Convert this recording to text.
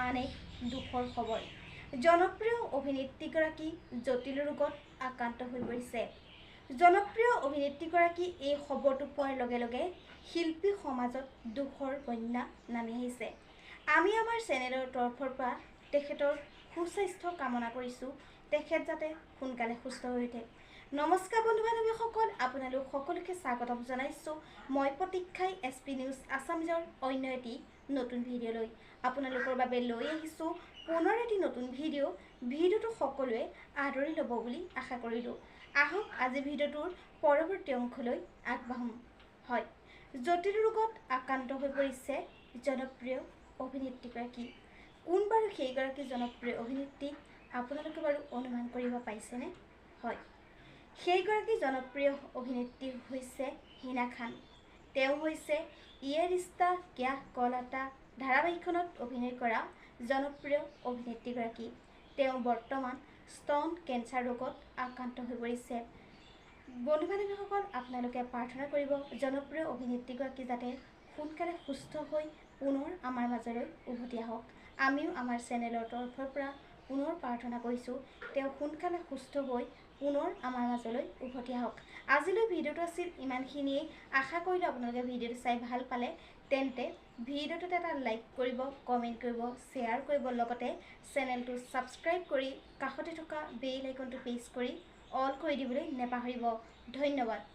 আন এক দুখৰ খবৰ। জনপ্ৰিয় অভিনেত্ৰীগৰাকী জটিল ৰোগত আক্ৰান্ত হৈ পৰিছে। জনপ্ৰিয় অভিনেত্ৰীগৰাকী এই খবৰটো পোৱাৰ লগে লগে শিল্পী সমাজত দুখৰ বন্যা নামি আহিছে। আমি আমাৰ চেনেলৰ তৰফৰ পৰা তেখেতৰ সুস্বাস্থ্য কামনা কৰিছোঁ। তেখেত যাতে সোনকালে সুস্থ হৈ উঠে। নমস্কাৰ বন্ধু বান্ধৱীসকল, আপোনালোক সকলোকে স্বাগতম জনাইছোঁ। মই প্ৰতীক্ষাই SP নিউজ আছামিজৰ অন্য এটি নতুন ভিডিঅ'লৈ আপোনালোকৰ বাবে লৈ আহিছোঁ পুনৰ এটি নতুন ভিডিঅ'টো সকলোৱে আদৰি ল'ব বুলি আশা কৰিলোঁ। আহক আজি ভিডিঅ'টোৰ পৰৱৰ্তী অংশলৈ আগবাঢ়োঁ। হয়, জটিল ৰোগত আক্ৰান্ত হৈ পৰিছে জনপ্ৰিয় অভিনেত্ৰীগৰাকী। কোন বাৰু সেইগৰাকী জনপ্ৰিয় অভিনেত্ৰী আপোনালোকে বাৰু অনুমান কৰিব পাৰিছেনে? হয়, সেইগৰাকী জনপ্ৰিয় অভিনেত্ৰী হৈছে হীনা খান। তেওঁ হৈছে ইয়ে ৰিষ্টা ক্যা কহলাতা ধাৰাবাহিকখনত অভিনয় কৰা জনপ্ৰিয় অভিনেত্ৰীগৰাকী। তেওঁ বৰ্তমান স্তন কেঞ্চাৰ ৰোগত আক্ৰান্ত হৈ পৰিছে। বন্ধু বান্ধৱীসকল, আপোনালোকে প্ৰাৰ্থনা কৰিব জনপ্ৰিয় অভিনেত্ৰীগৰাকী যাতে সোনকালে সুস্থ হৈ পুনৰ আমাৰ মাজলৈ উভতি আহক। আমিও আমাৰ চেনেলৰ তৰফৰ পৰা পুনৰ প্ৰাৰ্থনা কৰিছোঁ তেওঁ সোনকালে সুস্থ হৈ পুনৰ আমাৰ মাজলৈ উভতি আহক। আজিলৈ ভিডিঅ'টো আছিল ইমানখিনিয়েই। আশা কৰিলোঁ আপোনালোকে ভিডিঅ'টো চাই ভাল পালে। তেন্তে ভিডিঅ'টোত এটা লাইক কৰিব, কমেণ্ট কৰিব, শ্বেয়াৰ কৰিব, লগতে চেনেলটো ছাবস্ক্ৰাইব কৰি কাষতে থকা বেল আইকনটো প্ৰেছ কৰি অল কৰি দিবলৈ নেপাহৰিব। ধন্যবাদ।